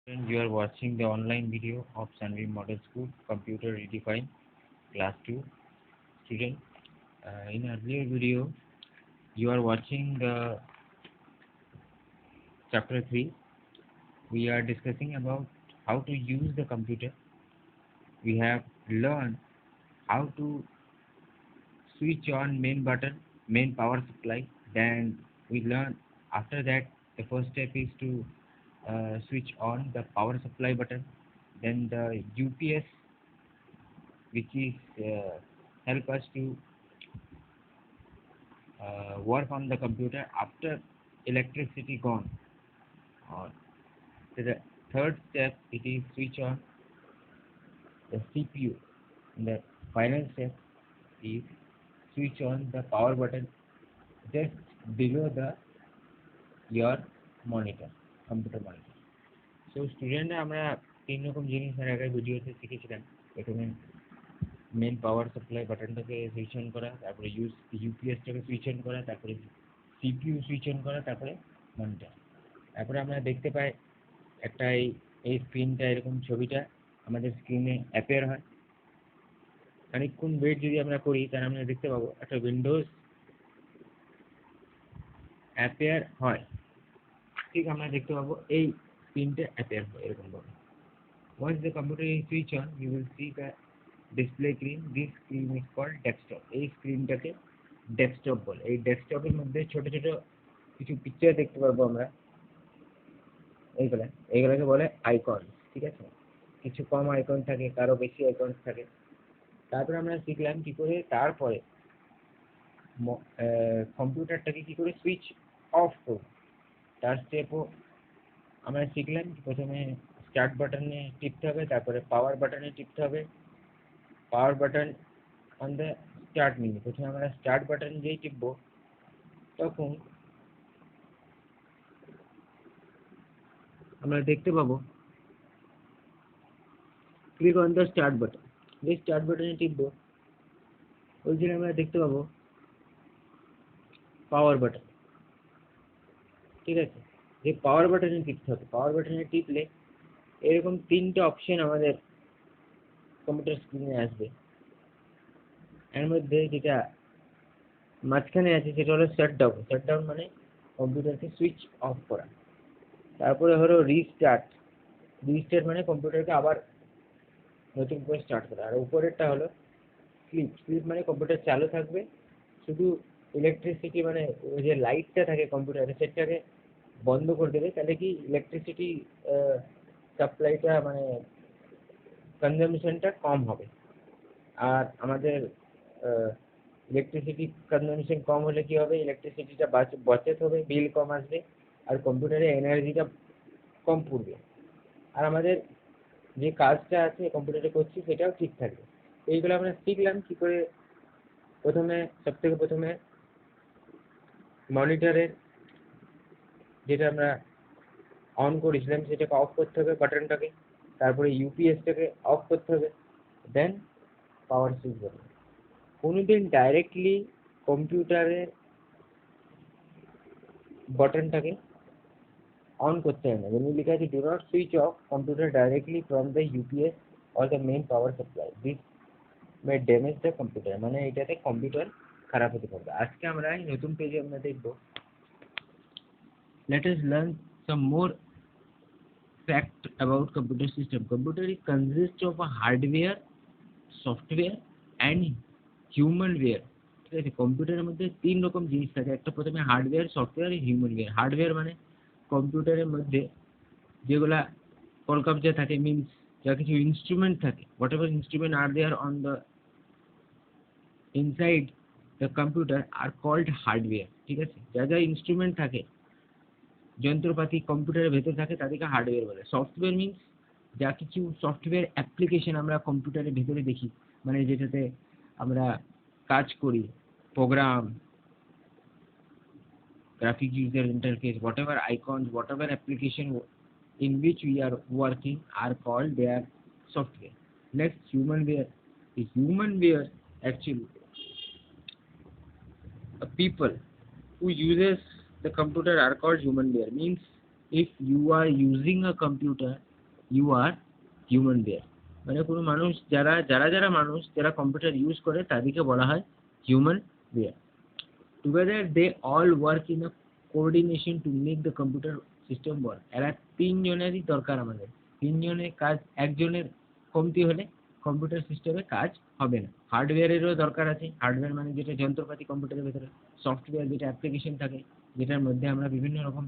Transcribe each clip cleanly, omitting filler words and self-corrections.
And you are watching the online video of Sunbeam Model School Computer Redefined Class 2 student. In earlier video, you are watching the chapter 3. We are discussing about how to use the computer. We have learned how to switch on main button, main power supply. Then we learn after that the first step is to switch on the power supply button. Then the UPS, which is help us to work on the computer after electricity gone. Uh, so the third step it is switch on the CPU. And the final step is switch on the power button just below the your monitor, computer monitor. So student আমরা তিন রকম জিনিস এর আগের ভিডিওতে শিখেছিলাম। প্রথমে main power supply বাটনটাকে সুইচ অন করা, তারপরে ইউপিএসটাকে সুইচ অন করা, তারপরে সিপিইউ সুইচ অন করা, তারপরে মনিটর। তারপরে আমরা দেখতে পাই একটা এই স্ক্রিনটা এরকম ছবিটা আমাদের স্ক্রিনে অ্যাপিয়ার হয়। খানিকক্ষণ ওয়েট যদি আমরা করি তাহলে আমরা দেখতে পাবো একটা উইন্ডোজ অ্যাপিয়ার হয়। ঠিক আমরা দেখতে পাবো এই স্ক্রিনটা অ্যাপিয়ার হয় এরকম ভাবে। Once the computer is switched on, you will see the display screen. This screen is called desktop. এই স্ক্রিনটাকে ডেস্কটপ বলে। এই ডেস্কটপের মধ্যে ছোট ছোট কিছু পিকচার দেখতে পারবো আমরা। এইগুলোকে বলে আইকন। ঠিক আছে, কিছু কম আইকন থাকে, কারো বেশি আইকন থাকে। তারপরে আমরা শিখলাম কি করে তারপরে কম্পিউটারটাকে কি করে সুইচ অফ করব। তার স্টেপও আমরা শিখলাম। প্রথমে স্টার্ট বাটনে টিপতে হবে, তারপরে পাওয়ার বাটনে টিপতে হবে। Power button on the start menu. প্রথমে আমরা স্টার্ট বাটন যেই টিপবো তখন আমরা দেখতে পাবো click on the start button. যে স্টার্ট বাটনে টিপবো ওই জন্য আমরা দেখতে পাবো পাওয়ার বাটন। ঠিক আছে, যে পাওয়ার বাটনে টিপতে হবে। পাওয়ার বাটনে টিপলে এরকম তিনটে অপশন আমাদের কম্পিউটার স্ক্রিনে আসবে। এর মধ্যে যেটা মাঝখানে আছে সেটা হলো শাটডাউন। শাটডাউন মানে কম্পিউটারকে সুইচ অফ করা। তারপরে হলো রিস্টার্ট। রিস্টার্ট মানে কম্পিউটারকে আবার নতুন করে স্টার্ট করা। আর উপরেরটা হলো স্লিপ। স্লিপ মানে কম্পিউটার চালু থাকবে, শুধু ইলেকট্রিসিটি মানে ওই যে লাইটটা থাকে কম্পিউটারে সেটাকে বন্ধ করে দেবে। তাহলে কি ইলেকট্রিসিটি সাপ্লাইটা মানে কনজামশনটা কম হবে। আর আমাদের ইলেকট্রিসিটি কনজামশন কম হলে কি হবে, ইলেকট্রিসিটিটা বাঁচাতে হবে, বিল কম আসবে, আর কম্পিউটারে এনার্জিটা কম পড়বে। আর আমাদের যে কাজটা আছে কম্পিউটারে করছি সেটাও ঠিক থাকবে। এইগুলো আমরা শিখলাম কি করে। প্রথমে মনিটরের যেটা আমরা অন করেছিলাম সেটাকে অফ করতে হবে বাটনটাকে, তারপরে ইউপিএসটাকে অফ করতে হবে, দেন পাওয়ার সুইচ করতে হবে। কোনোদিন ডাইরেক্টলি কম্পিউটারের বাটনটাকে অন করতে হবে না। যেমনি লেখা আছে do not switch off computer directly from the UPS or the main power supply, this may damage the computer. মানে এটাতে কম্পিউটার খারাপ হতে পারবে। আজকে আমরা এই নতুন পেজে আমরা দেখবো let us learn some more fact about computer system. Computer consists of a hardware, software and humanware. ঠিক আছে, কম্পিউটারের মধ্যে তিন রকম জিনিস থাকে। একটা প্রথমে হার্ডওয়্যার, সফটওয়্যার, হিউম্যানওয়্যার। হার্ডওয়্যার মানে কম্পিউটারের মধ্যে যেগুলা কলকাবজা থাকে, মিনস যা কিছু ইনস্ট্রুমেন্ট থাকে, whatever instrument are there on the inside the computer are called hardware. ঠিক আছে, যা যা ইনস্ট্রুমেন্ট থাকে, যন্ত্রপাতি কম্পিউটারের ভেতর থাকে তাদেরকে হার্ডওয়্যার বলে। সফটওয়্যার মিনস যা কিছু সফটওয়্যার অ্যাপ্লিকেশন আমরা কম্পিউটারের ভেতরে দেখি, মানে যেটাতে আমরা কাজ করি, programme, graphic user interface, whatever icons, whatever application in which we are working are called their software. Next, humanware. The humanware actually people who uses the computer are called humanware. Means if you are using a computer you are human বিয়ার, মানে কোনো মানুষ যারা যারা যারা মানুষ যারা computer use করে তাদেরকে বলা হয় humanware. Together they all work in a coordination to make the computer system work. এরা তিনজনেরই দরকার আমাদের, তিনজনের কাজ, একজনের কমতি হলে কম্পিউটার সিস্টেমে কাজ হবে না। হার্ডওয়্যারেরও দরকার আছে, হার্ডওয়্যার মানে যেটা যন্ত্রপাতি কম্পিউটারের ভেতরে, সফটওয়্যার যেটা অ্যাপ্লিকেশন থাকে, যেটার মধ্যে আমরা বিভিন্ন রকম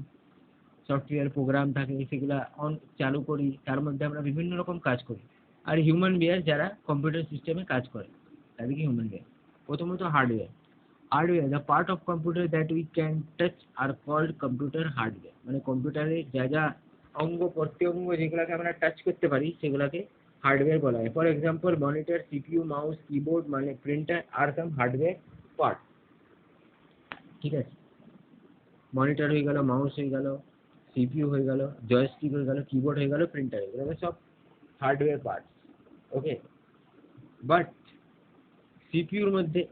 সফটওয়্যার প্রোগ্রাম থাকে, সেগুলা অন চালু করি, তার মধ্যে আমরা বিভিন্ন রকম কাজ করি। আর হিউম্যান বিয়ার যারা কম্পিউটার সিস্টেমে কাজ করে তাদেরকে হিউম্যান বিয়ার। প্রথমত hardware. Hardware, the part of computer that we can touch are called computer hardware, মানে কম্পিউটারে যা যা অঙ্গ প্রত্যঙ্গ যেগুলোকে আমরা টাচ করতে পারি সেগুলোকে হার্ডওয়্যার বলা হয়। For example monitor, CPU, mouse, keyboard, মানে প্রিন্টার আর সাম হার্ডওয়্যার পার্ট। ঠিক আছে, মনিটর হয়ে গেল, মাউস হয়ে গেল, সিপিইউ হয়ে গেল, জয়স্টিক হয়ে গেল, কিবোর্ড হয়ে গেল, প্রিন্টার হয়ে গেল, সব হার্ডওয়্যার পার্টস। ওকে, বাট সিপিইউর মধ্যে,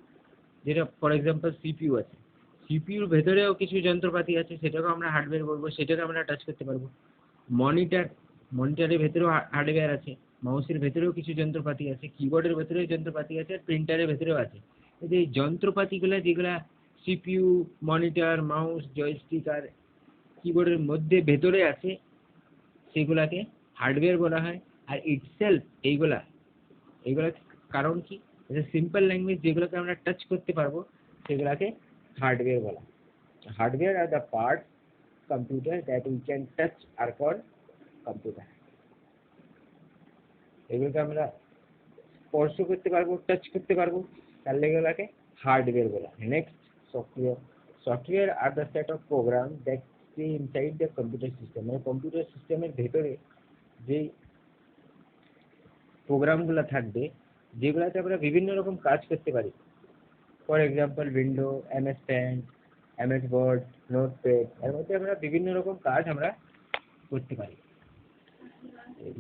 যেটা ফর এক্সাম্পল সিপিইউ আছে, সিপিইউর ভেতরেও কিছু যন্ত্রপাতি আছে, সেটাকেও আমরা হার্ডওয়্যার বলবো, সেটাকে আমরা টাচ করতে পারবো। মনিটর, মনিটরের ভেতরেও হার্ডওয়্যার আছে, মাউসের ভেতরেও কিছু যন্ত্রপাতি আছে, কিবোর্ডের ভেতরেও যন্ত্রপাতি আছে, আর প্রিন্টারের ভেতরেও আছে। এই যে যন্ত্রপাতিগুলো যেগুলা সিপিইউ, মনিটর, মাউস, জয়স্টিক আর কিবোর্ডের মধ্যে ভেতরে আছে সেগুলাকে হার্ডওয়্যার বলা হয়। আর ইটসেলফ এইগুলা, এইগুলা কারণ কি, সিম্পল ল্যাঙ্গুয়েজ যেগুলোকে আমরা টাচ করতে পারবো সেগুলাকে হার্ডওয়্যার বলা। Hardware are the part computer that we can touch are called computer. এগুলোকে আমরা স্পর্শ করতে পারবো, টাচ করতে পারবো, তার লেগে এগুলাকে হার্ডওয়্যার বলা। Next, software. Software are the set of program that stay inside the computer system, মানে কম্পিউটার সিস্টেমের ভেতরে যেই প্রোগ্রামগুলো থাকবে যেগুলাতে আমরা বিভিন্ন রকম কাজ করতে পারি। For example window, MS Paint, MS Word, Notepad, এর মধ্যে আমরা বিভিন্ন রকম কাজ আমরা করতে পারি।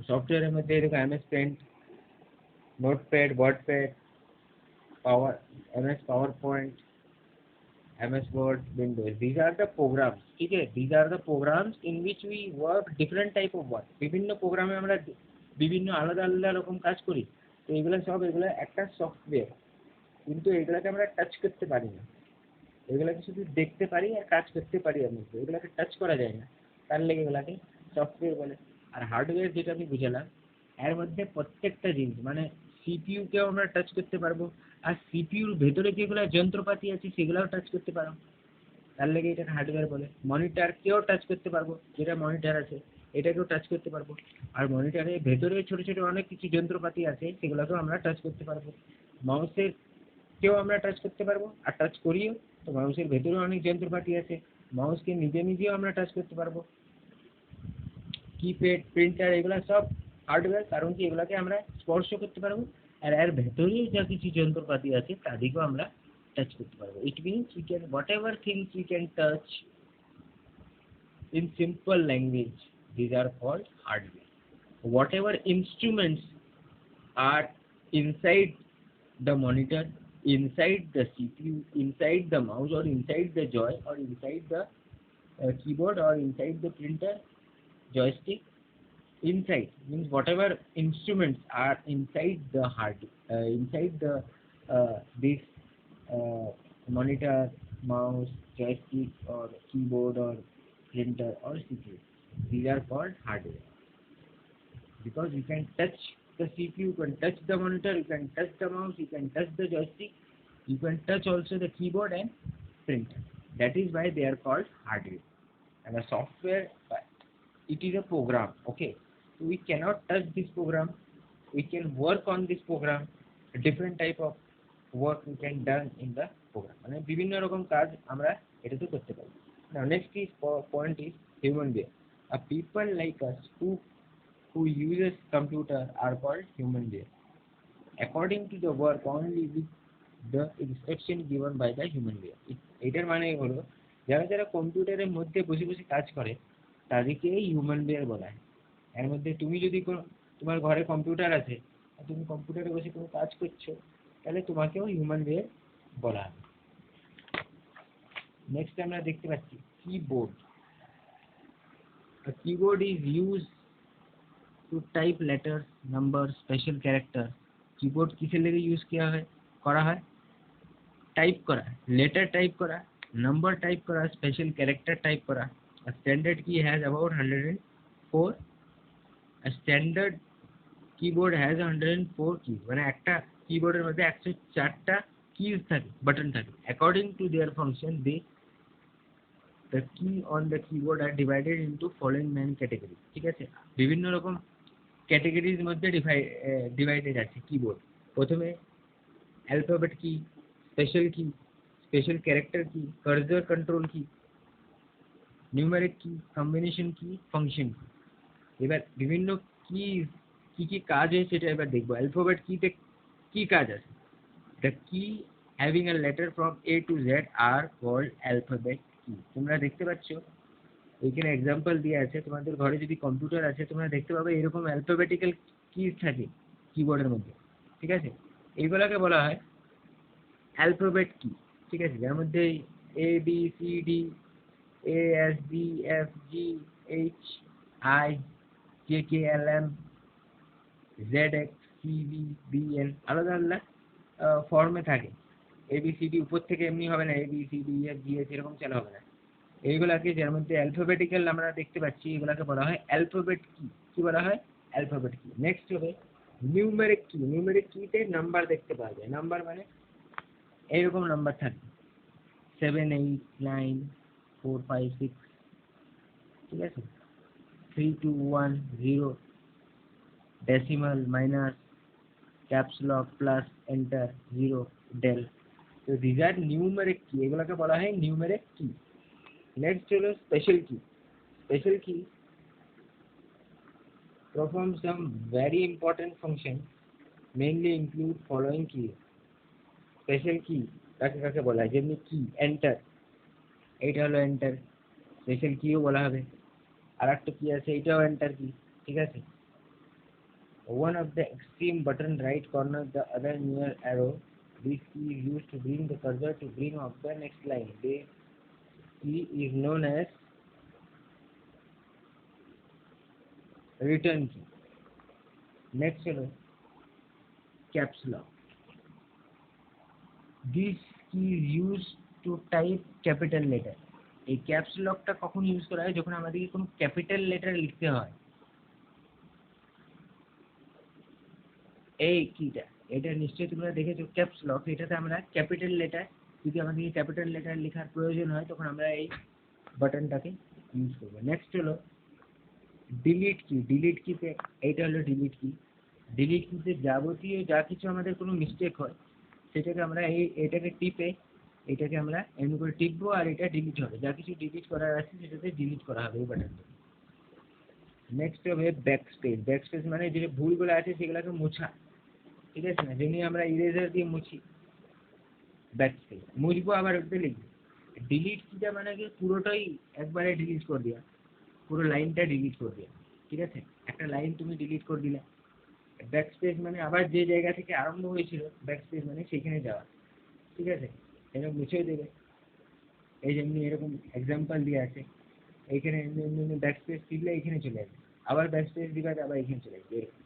সফটওয়্যারের মধ্যে এরকম MS Paint, Notepad, WordPad, power, MS PowerPoint, MS Word, Windows. These are the programs. ठीक है, these are the programs in which we work different type of work. বিভিন্ন প্রোগ্রামে আমরা বিভিন্ন আলাদা আলাদা রকম কাজ করি। তো এগুলো সব, এগুলো একটা সফটওয়্যার, কিন্তু এগুলোকে আমরা টাচ করতে পারি না। এগুলোকে শুধু দেখতে পারি আর কাজ করতে পারি, আমি এগুলোকে টাচ করা যায় না, তার লেগে এগুলোকে সফটওয়্যার বলে। আর হার্ডওয়্যার যেটা আমি বুঝালাম, এর মধ্যে প্রত্যেকটা জিনিস, মানে সিপিইউকেও আমরা টাচ করতে পারবো, আর সিপিইউর ভেতরে যেগুলো যন্ত্রপাতি আছে সেগুলোও টাচ করতে পারবো, তার লেগে এটাকে হার্ডওয়্যার বলে। মনিটরকেও টাচ করতে পারবো, যেটা মনিটর আছে এটাকেও টাচ করতে পারবো। আর মনিটরের ভেতরে ছোট ছোট অনেক কিছু যন্ত্রপাতি আছে সেগুলোকেও আমরা টাচ করতে পারবো। মাউসের কেও আমরা টাচ করতে পারবো, আর টাচ করিও। তো মাউসের ভেতরেও অনেক যন্ত্রপাতি আছে, মাউসকে নিজে নিজেও আমরা টাচ করতে পারবো। কিপ্যাড, প্রিন্টার, এগুলো সব হার্ডওয়্যার, কারণ কি এগুলোকে আমরা স্পর্শ করতে পারবো, আর এর ভেতরেও যা কিছু যন্ত্রপাতি আছে তাদেরকেও আমরা টাচ করতে পারবো। It means we can what ever things we can touch in simple language, these are called hardware. Whatever instruments are inside the monitor, inside the CPU, inside the mouse, or inside the joy, or inside the keyboard, or inside the printer, joystick, inside means whatever instruments are inside the inside the this monitor, mouse, joystick, or keyboard, or printer, or CPU. These are called hardware, because you can touch the CPU, you can touch the monitor, you can touch the mouse, you can touch the joystick, you can touch also the keyboard and printer. That is why they are called hardware. And the software, it is a program. Okay, so we cannot touch this program. We can work on this program. A different type of work we can done in the program. মানে বিভিন্ন রকম কাজ আমরা এটাতে করতে পারি। Now next is point is human being. A people like us who uses computer are called human being. According to the work only with the instruction given by the human being. এটার মানে হলো যারা যারা কম্পিউটারের মধ্যে বসে বসে কাজ করে তাদেরকে হিউম্যান বিয়ার বলা হয়। এর মধ্যে তুমি যদি তোমার ঘরে কম্পিউটার আছে, তুমি কম্পিউটারে বসে কোনো কাজ করছো, তাহলে তোমাকেও হিউম্যান বিয়ার বলা হয়। নেক্সট আমরা দেখতে পাচ্ছি keyboard. A keyboard is used to type letters number special character keyboard किसे लेके यूज किया है करा है टाइप करा है लेटर टाइप करा है नंबर टाइप करा है स्पेशल कैरेक्टर टाइप करा है standard key has about 104 standard keyboard has 104 key মানে একটা কিবোর্ডের মধ্যে 104টা কিজ থাকে বাটন থাকে according to their function they the key on the keyboard are divided into following main categories ঠিক আছে বিভিন্ন রকম ক্যাটাগরির মধ্যে ডিভাইডেড আছে কিবোর্ড প্রথমে অ্যালফাবেট কি স্পেশাল ক্যারেক্টার কি কার্সর কন্ট্রোল কি নিউমেরিক কি কম্বিনেশন কি ফাংশন কি এবার বিভিন্ন কি কি কাজ হয় সেটা এবার দেখবো অ্যালফাবেট কিতে কি কাজ আছে the key having a letter from A to Z are called alphabet key তোমরা দেখতে পাচ্ছ এখানে एग्जांपल দেয়া আছে তোমাদের ঘরে যদি কম্পিউটার আছে তোমরা দেখতে পাবে এরকম অ্যালফাবেটিক্যাল কিজ থাকে কিবোর্ডের মধ্যে ঠিক আছে এইগুলোকে বলা হয় অ্যালফাবেট কি ঠিক আছে যার মধ্যে A B C D A S D F G H I K K L M Z X C V B N আলাদা আলাদা ফর্মে থাকে ABCD উপর থেকে এমনি হবে না ABCD F G H এরকম চালা হবে না এইগুলাকে যার মধ্যে অ্যালফাবেটিক্যাল আমরা দেখতে পাচ্ছি এগুলাকে বলা হয় অ্যালফাবেট কি কি বলা হয় অ্যালফাবেট কি নেক্সট হবে নিউমেরিক কিতে নাম্বার দেখতে পাওয়া যায় নাম্বার মানে এইরকম নাম্বার থাকে 7 8 9 4 5 6 ঠিক আছে 3 2 1 0 decimal minus caps lock plus enter 0 del so these are numeric key এগুলোকে বলা হয় numeric key next হলো special key perform some very important function mainly include following key special key কাকে কাকে বলা হয় যেমনি key enter এটা হলো enter special key ও বলা হবে আরেকটা কি আছে এটাও enter key ঠিক আছে one of the extreme button right corner the other near arrow this key is used to bring the cursor to bring up the next line this key is known as return key next হলো caps lock this key is used to type capital letter এই caps lock টা কখন use করা হয় যখন আমাদেরকে কোনো capital letter লিখতে হয় এই কিটা এটা নিশ্চয়ই তোমরা দেখেছো ক্যাপস লক এটাতে আমরা ক্যাপিটাল লেটার যদি আমাদের ক্যাপিটাল লেটার লেখার প্রয়োজন হয় তখন আমরা এই বাটনটাকে ইউজ করব নেক্সট হলো ডিলিট কিতে এইটা হলো ডিলিট কিতে যাবতীয় যা কিছু আমাদের কোনো মিস্টেক হয় সেটাকে আমরা এটাকে টিপে এটাকে আমরা এমনি করে টিপবো আর এটা ডিলিট হবে যা কিছু ডিলিট করার আছে সেটাতে ডিলিট করা হবে এই বাটনটা নেক্সট হবে ব্যাকস্পেস মানে যে ভুলগুলো আছে সেগুলোকে মোছা ঠিক আছে না যেমনি আমরা ইরেজার দিয়ে মুছি ব্যাকস্পেস মুছবো আবার ওটাতে লিখবো ডিলিট কিটা মানে কি পুরোটাই একবারে ডিলিট করে দেওয়া পুরো লাইনটা ডিলিট করে দেওয়া ঠিক আছে একটা লাইন তুমি ডিলিট করে দিলে ব্যাকস্পেস মানে আবার যে জায়গা থেকে আরম্ভ হয়েছিল ব্যাকস্পেস মানে সেখানে যাওয়া ঠিক আছে এটা মুছেও দেবে এই যেমনি এরকম এক্সাম্পল দিয়ে আছে এইখানে এমনি ব্যাকস্পেস টিপলে এইখানে চলে আসবে আবার ব্যাকস্পেস দিবা আবার এইখানে চলে আসবে এরকম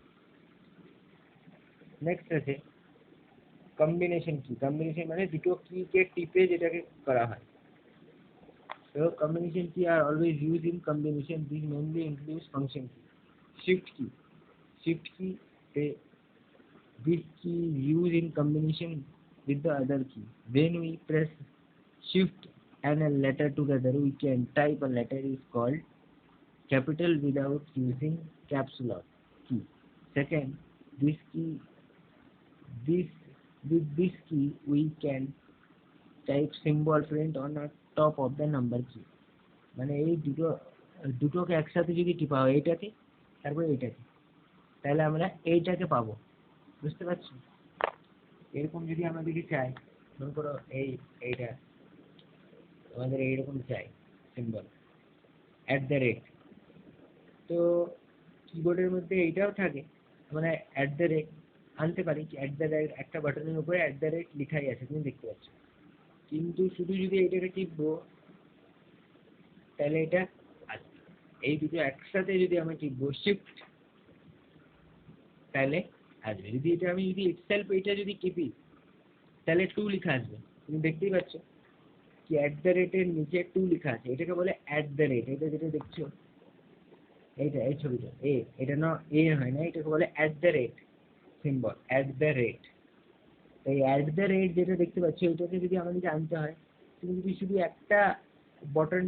নেক্সট আছে কম্বিনেশন মানে দুটো কিকে টিপে যেটাকে করা হয় so combination key are always used in combination these mainly includes function key shift key this key is used in combination with the other key when we press shift and a letter together we can type a letter is called capital without using caps lock key second with this key we can type symbol print on the top of the number key মানে এই দুটোকে একসাথে যদি টিপা হয় এইটাকে তারপর এইটাকে তাহলে আমরা এইটাকে পাবো বুঝতে পারছো এরকম যদি আমাদেরকে চাই মনে করো এইটা আমাদের এইরকম চাই সিম্বল @ তো কিবোর্ডের মধ্যে এইটাও থাকে মানে @ আনতে পারি একটা বাটনের উপরে @ লেখাই আছে তুমি দেখতে পাচ্ছ কিন্তু শুধু যদি এইটাকে টিপবো তাহলে এটা এই দুটো একসাথে যদি আমি টিপবো শিফট তাহলে আসবে। যদি এটা আমি যদি ইটসেলফ এটা যদি টিপি তাহলে 2 লেখা আসবে। তুমি দেখতেই পাচ্ছ কি @ এর নিচে 2 লেখা আছে, এটাকে বলে @, এটা যেটা দেখছো এইটা এই ছবিটা এটা না হয় না, এটাকে বলে সিম্বল এই যেটা দেখতে পাচ্ছ এটাকে যদি আমাদের জানতে হয়, তুমি যদি শুধু একটা বটন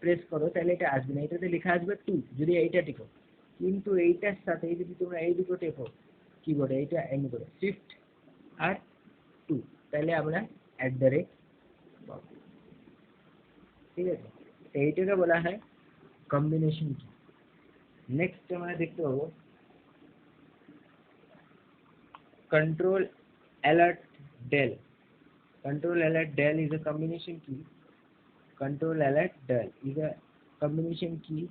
প্রেস করো তাহলে এটা আসবে না, এটাতে লেখা আসবে 2 যদি এইটা টিপো। কিন্তু এইটার সাথে যদি তোমরা এই দুটো টেপো কিবোর্ডে, এইটা এমনি করে শিফট আর 2, তাহলে আমরা @ পাবো। ঠিক আছে, এইটাকে বলা হয় কম্বিনেশন কি। নেক্সট আমরা দেখতে পাবো control alert del. Control alert del is a combination key. Control alert del is a combination key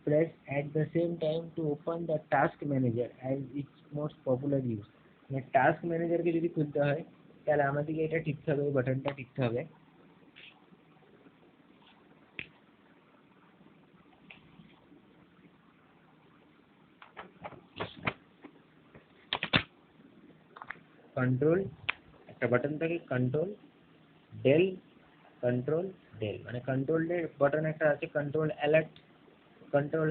pressed at the same time to open the task manager as its most popular use. মানে task ম্যানেজারকে যদি খুলতে হয় তাহলে আমাদেরকে এটা টিপতে হবে, এই বাটনটা টিপতে হবে। কন্ট্রোল একটা বাটন থাকে ডেল কন্ট্রোল ডেল, মানে কন্ট্রোল ডেল বাটন একটা আছে, কন্ট্রোল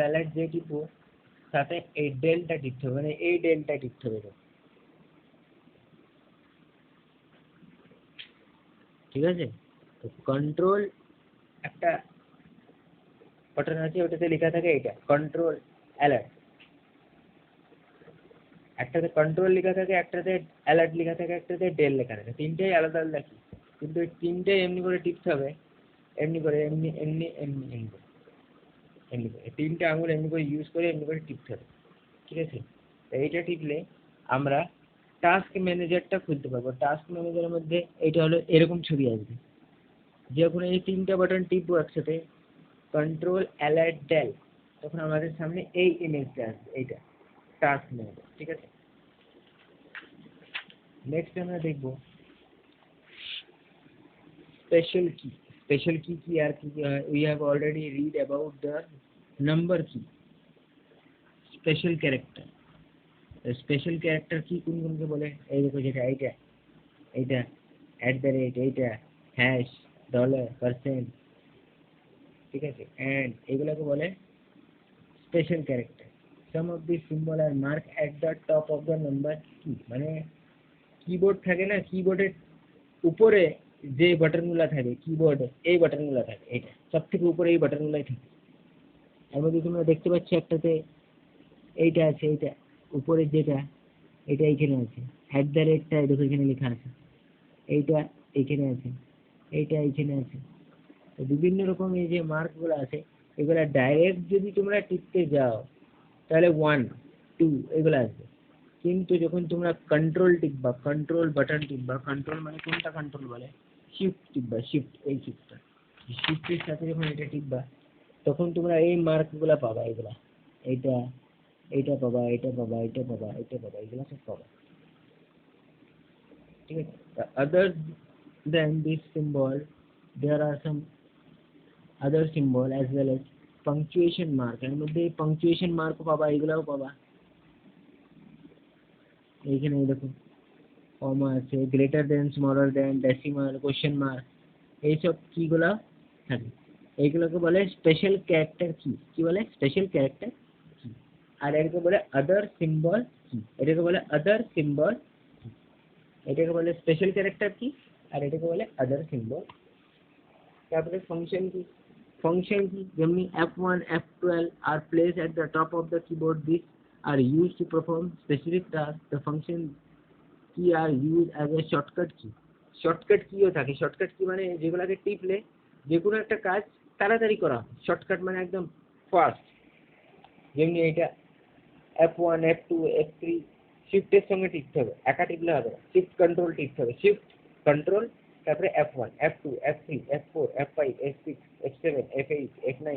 অ্যালার্ট যে টিপো সাথে এই ডেলটা টিপতে হবে, মানে এই ডেলটা টিপতে হবে। ঠিক আছে, তো কন্ট্রোল একটা বাটন আছে, ওটাতে লেখা থাকে এটা কন্ট্রোল অ্যালার্ট, একটাতে কন্ট্রোল লেখা থাকে, একটাতে অ্যালার্ট লেখা থাকে, একটাতে ডেল লেখা থাকে, তিনটেই আলাদা আলাদা কি, কিন্তু এই তিনটেই এমনি করে টিপতে হবে, এমনি করে এমনি এমনি এমনি এমনি করে এমনি করে তিনটে আঙুল এমনি করে ইউজ করে এমনি করে টিপতে হবে। ঠিক আছে, এইটা টিপলে আমরা টাস্ক ম্যানেজারটা খুলতে পারবো। টাস্ক ম্যানেজারের মধ্যে এইটা হলো এরকম ছবি আসবে, যখন এই তিনটা বাটন টিপবো একসাথে কন্ট্রোল অ্যালার্ট ডেল, তখন আমাদের সামনে এই ইমেজটা আসবে, এইটা টাস্ক ম্যানেজার। ঠিক আছে, নেক্সট আমরা দেখব স্পেশাল কি। স্পেশাল কি কি আর কি হয়, we have already read about the number কি, স্পেশাল ক্যারেক্টার। স্পেশাল ক্যারেক্টার কি কোনকে বলে, এই দেখো যেটা এইটা এইটা এইটা হ্যাশ $%, ঠিক আছে, অ্যান্ড এগুলোকে বলে special character. Some of the symbol are mark at the top of the number key, মানে কিবোর্ড থাকে না, কিবোর্ডের উপরে যে বাটনগুলো থাকে, কিবোর্ডে এই বাটনগুলো থাকে, এটা সব থেকে উপরে এই বাটনগুলোই থাকে। এর মধ্যে তোমরা দেখতে পাচ্ছ একটাতে এইটা আছে, এইটা উপরে যেটা এটা এইখানে আছে, টা দেখো এখানে লেখা আছে, এইটা এইখানে আছে, এইটা এইখানে আছে। তো বিভিন্ন রকম এই যে মার্কগুলো আছে, এগুলা ডাইরেক্ট যদি তোমরা টিপতে যাও তাহলে 1 2 এগুলো আসবে, কিন্তু যখন তোমরা কন্ট্রোল টিপবা, কন্ট্রোল বাটন টিপবা, কন্ট্রোল মানে কোনটা কন্ট্রোল বলে, শিফট টিপবা, শিফট এই শিফটটা, শিফটের সাথে যখন এটা টিপবা তখন তোমরা এই মার্কগুলো পাবা, এগুলা এইটা এইটা পাবা, এটা পাবা, এটা পাবা, এটা পাবা, এগুলো সব পাবা। ঠিক আছে, other than this symbol there are some other symbol as well as punctuation mark, এর মধ্যে punctuation mark পাবা, এগুলাও পাবা। এইখানে দেখো কমা আছে, গ্রেটার দেন, স্মলার দেন, ডেসিমাল, কোশ্চেন মার্ক, এইসব কিগুলা থাকে, এইগুলোকে বলে স্পেশাল ক্যারেক্টার কি। কি বলে, স্পেশাল ক্যারেক্টার কি। আর এটাকে বলে আদার সিম্বল কি, এটাকে বলে আদার সিম্বল, এটাকে বলে স্পেশাল ক্যারেক্টার কি, আর এটাকে বলে আদার সিম্বল। তারপরে ফাংশন কি। ফাংশন কি, যেমনি F1 F12 are placed at the top of the keyboard. These are used to perform specific tasks. The function key are used as a shortcut key. Shortcut কিও থাকে, shortcut key মানে যেগুলোকে টিপলে যে কোনো একটা কাজ তাড়াতাড়ি করা হয়, শর্টকাট মানে একদম ফাস্ট। যেমনি এইটা F1 F2 F3 শিফটের সঙ্গে টিপতে হবে, একা টিপলে হবে না, শিফট কন্ট্রোল টিপতে হবে, শিফট কন্ট্রোল, তারপরে F1 F2 F3 F4 F5 F6 F7 F8 F9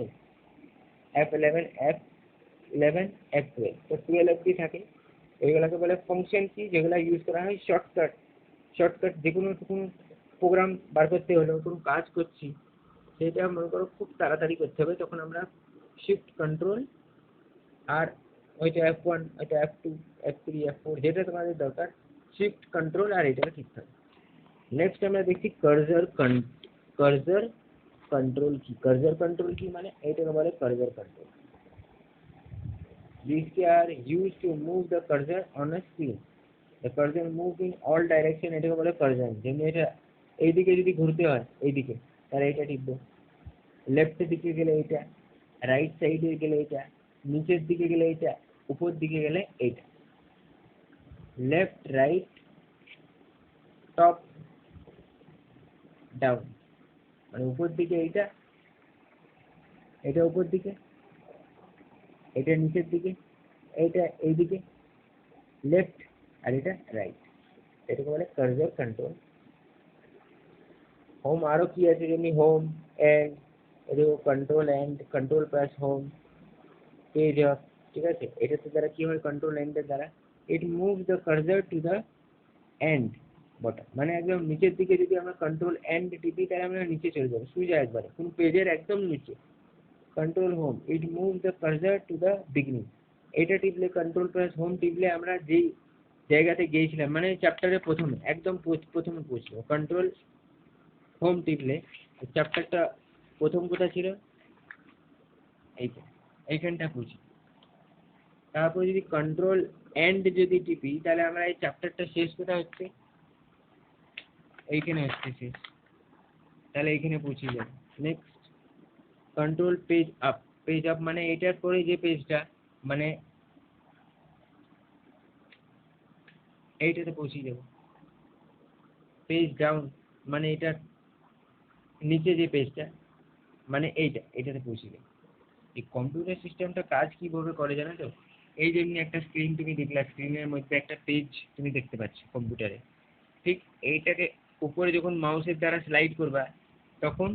F11 F11 F12, তো 12 অবধি থাকে। এইগুলোকে বলে ফাংশন কি, যেগুলো ইউজ করা হয় শর্টকাট। শর্টকাট যে কোনো প্রোগ্রাম বার করতে হলো, কোনো কাজ করছি সেটা মনে করো খুব তাড়াতাড়ি করতে হবে, তখন আমরা শিফট কন্ট্রোল আর ওইটা F1, এটা F2, F3, F4 যেটা তোমাদের দরকার, শিফট কন্ট্রোল আর এটা ঠিক থাকে। নেক্সট আমরা দেখছি কার্সর কন্ট্রোল কি। কার্সর কন্ট্রোল কি মানে এটাকে বলে cursor control. These are used to move the cursor on a screen. The cursor moves in all direction, এটাকে বলে কার্সর। যেমন এটা এইদিকে যদি ঘুরতে হয় এইদিকে, তাহলে এটা টিপবো, লেফট দিকে গেলে এটা, রাইট সাইডে গেলে এটা, নিচের দিকে গেলে এটা, উপর দিকে গেলে এটা, লেফট রাইট টপ ডাউন, মানে উপর দিকে এইটা, এটা উপর দিকে, এটা নিচের দিকে, এটা এইদিকে লেফট, আর এটা রাইট, এটাকে বলে কার্সর কন্ট্রোল। হোম আরো কি আছে, যেমনি হোম এন্ড, এটা control end, control plus home, page off, ঠিক আছে। এটাতে দ্বারা কি হয়, কন্ট্রোল এন্ডের দ্বারা it move the cursor to the end bottom, মানে একদম নিচের দিকে যদি আমরা কন্ট্রোল এন্ড টিপি তাহলে আমরা নিচে চলে যাবো সোজা একবারে কোন পেজের একদম নিচে। Control home it move the cursor to the beginning, এটা টিপলে কন্ট্রোল প্লাস হোম টিপলে আমরা যেই জায়গাতে গিয়েছিলাম, মানে চ্যাপ্টারের প্রথমে একদম প্রথমে পৌঁছবো। কন্ট্রোল হোম টিপলে চ্যাপ্টারটা প্রথম কোথা ছিল, এইখানটা পৌঁছি। তারপর যদি কন্ট্রোল এন্ড যদি টিপি তাহলে আমরা এই চ্যাপ্টারটা শেষ কোথা হচ্ছে, এইখানে হচ্ছে শেষ, তাহলে এইখানে পৌঁছে যাবে। নেক্সট কন্ট্রোল পেজ আপ মানে এটার পরে যে পেজটা, মানে এইটাতে পৌঁছে যাবো। পেজ ডাউন মানে এটা নিচে যে পেজটা, মানে এটাতে পৌঁছে যাবে। এই কম্পিউটার সিস্টেমটা কাজ কিভাবে করে জানো তো, এই যেমনি একটা স্ক্রিন তুমি দেখলা, স্ক্রিনের মধ্যে একটা পেজ তুমি দেখতে পাচ্ছ কম্পিউটারে, ঠিক এইটাকে উপরে যখন মাউসের দ্বারা স্লাইড করবা তখন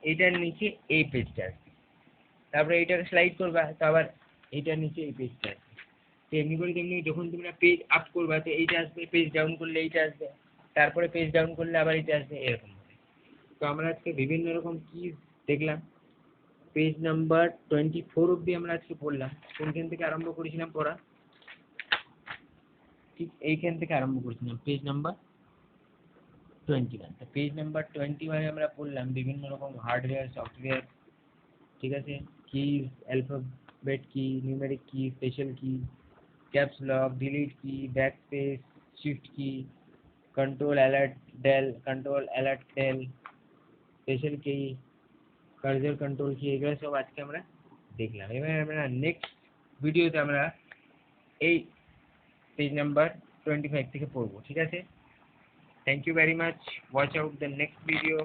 এইটার নিচে এই পেজটা আসবে, তারপরে এইটাকে স্লাইড করবা তো আবার এইটার নিচে এই পেজটা আসবে। তেমনি করে তেমনি যখন তোমরা পেজ আপ করবা তো এইটা আসবে, পেজ ডাউন করলে এইটা আসবে, তারপরে পেজ ডাউন করলে আবার এইটা আসবে, এরকম। তো আমরা আজকে বিভিন্ন রকম কিজ দেখলাম। পেজ নাম্বার 24 অব্দি আমরা আজকে পড়লাম। কোনখান থেকে আরম্ভ করেছিলাম পড়া, ঠিক এইখান থেকে আরম্ভ করেছিলাম, পেজ নাম্বার 21। তো পেজ নাম্বার 21 আমরা পড়লাম বিভিন্ন রকম হার্ডওয়্যার সফটওয়্যার, ঠিক আছে, কিজ, অ্যালফাবেট কি, নিউমেরিক কি, স্পেশাল কি, ক্যাপস লক, ডিলিট কি, ব্যাকস্পেস, শিফট কি, কন্ট্রোল অ্যালার্ট ডেল, স্পেশাল কি, কার্সর কন্ট্রোল কি, এগুলো সব আজকে আমরা দেখলাম। এবার আমরা নেক্সট ভিডিওতে আমরা এই পেজ নাম্বার 25 থেকে পড়বো, ঠিক আছে। Thank you very much, watch out the next video.